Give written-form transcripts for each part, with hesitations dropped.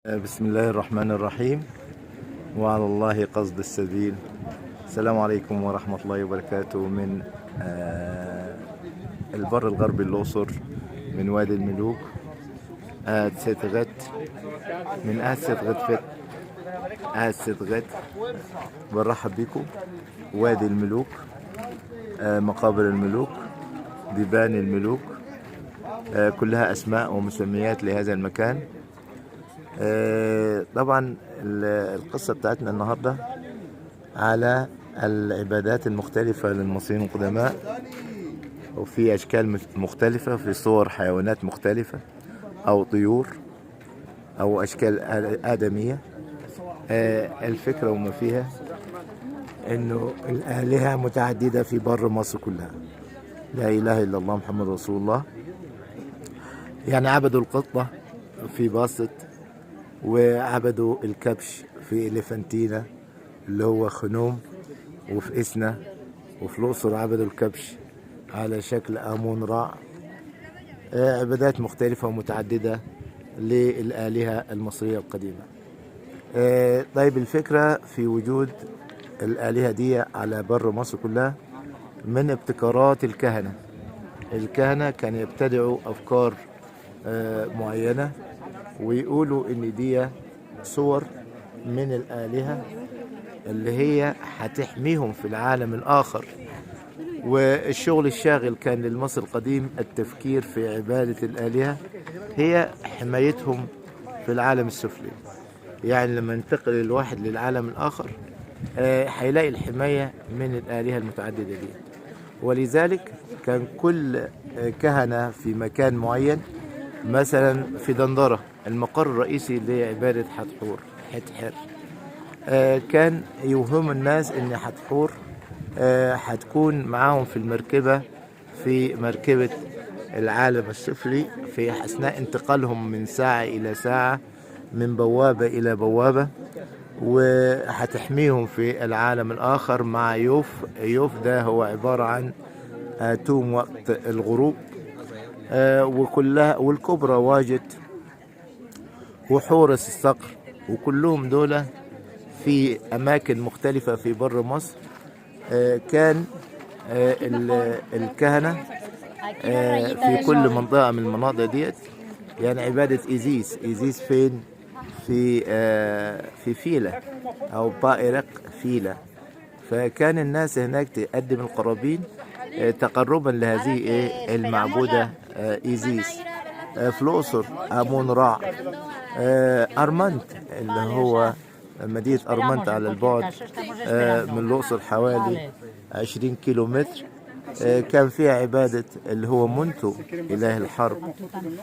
بسم الله الرحمن الرحيم، وعلى الله قصد السبيل. السلام عليكم ورحمة الله وبركاته من البر الغربي الأقصر، من وادي الملوك، ست غت، من ست غت ست غت. برحب بكم. وادي الملوك، مقابر الملوك، بيبان الملوك، كلها أسماء ومسميات لهذا المكان. طبعا القصة بتاعتنا النهاردة على العبادات المختلفة للمصريين القدماء، وفي أشكال مختلفة، في صور حيوانات مختلفة أو طيور أو أشكال آدمية. الفكرة وما فيها إنه الآلهة متعددة في بر مصر كلها. لا إله إلا الله محمد رسول الله. يعني عبدوا القطة في باسط، وعبدوا الكبش في إليفانتينا اللي هو خنوم، وفي إسنا، وفي الأقصر عبدوا الكبش على شكل آمون رع. عبادات مختلفة ومتعددة للآلهة المصرية القديمة. طيب، الفكرة في وجود الآلهة دي على بر مصر كلها من ابتكارات الكهنة. الكهنة كانوا يبتدعوا أفكار معينة، ويقولوا إن دي صور من الآلهة اللي هي هتحميهم في العالم الآخر. والشغل الشاغل كان للمصري القديم التفكير في عبادة الآلهة هي حمايتهم في العالم السفلي. يعني لما ينتقل الواحد للعالم الآخر هيلاقي الحماية من الآلهة المتعددة دي. ولذلك كان كل كهنة في مكان معين، مثلا في دندرة المقر الرئيسي لعبادة حتحور حتحر، كان يوهم الناس ان حتحور هتكون معاهم في المركبة، في مركبة العالم السفلي، في أثناء انتقالهم من ساعة إلى ساعة، من بوابة إلى بوابة، وهتحميهم في العالم الآخر مع يوف. يوف ده هو عبارة عن توم وقت الغروب. وكلها والكبرى واجد وحورس الصقر، وكلهم دول في أماكن مختلفة في بر مصر. كان الكهنة في كل منطقة من المناطق ديت. يعني عبادة إيزيس فين؟ في فيلة أو بائرق فيلة. فكان الناس هناك تقدم القرابين تقربا لهذه المعبودة إيزيس. في الأقصر آمون رع، أرمنت اللي هو مدينة أرمنت على البعد من الأقصر حوالي 20 كيلومتر. كان فيها عبادة اللي هو منتو إله الحرب.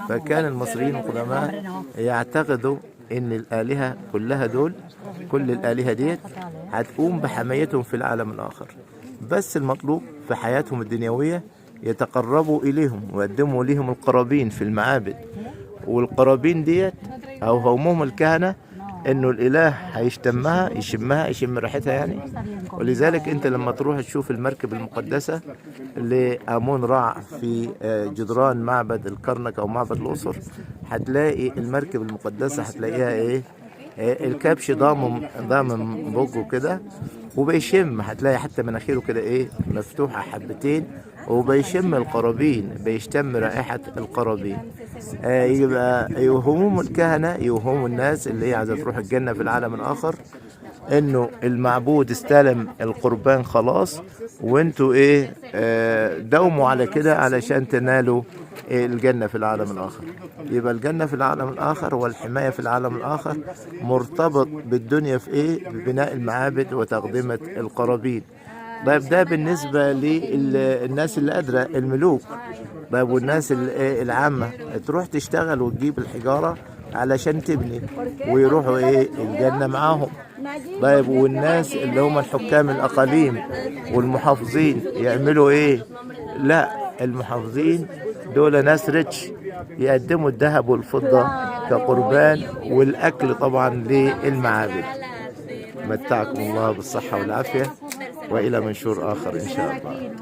فكان المصريين القدماء يعتقدوا إن الآلهة كلها دول، كل الآلهة ديت هتقوم بحمايتهم في العالم الآخر، بس المطلوب في حياتهم الدنيوية يتقربوا إليهم ويقدموا لهم القرابين في المعابد. والقرابين ديت أو همهم الكهنة إنه الإله هيشتمها، يشم ريحتها يعني. ولذلك أنت لما تروح تشوف المركب المقدسة لآمون رع في جدران معبد الكرنك أو معبد الأقصر، هتلاقي المركب المقدسة هتلاقيها الكبش ضامم بوجه كده وبيشم. هتلاقي حتى مناخيره كده مفتوحة حبتين، وبيشم القرابين، بيشتم رائحة القرابين. يبقى يوهمون الكهنة، يوهمون الناس اللي هي عايزة تروح الجنة في العالم الآخر انه المعبود استلم القربان خلاص، وانتوا داوموا على كده علشان تنالوا الجنة في العالم الآخر. يبقى الجنة في العالم الآخر والحماية في العالم الآخر مرتبط بالدنيا في ببناء المعابد وتقدمة القرابين. طيب، ده بالنسبة للناس اللي قادرة، الملوك. طيب، والناس العامة تروح تشتغل وتجيب الحجارة علشان تبني ويروحوا الجنة معاهم. طيب، والناس اللي هم الحكام الأقاليم والمحافظين يعملوا لا، المحافظين دول ناس ريتش، يقدموا الذهب والفضة كقربان، والأكل طبعا للمعابد. متعكم الله بالصحة والعافية، وإلى منشور آخر إن شاء الله.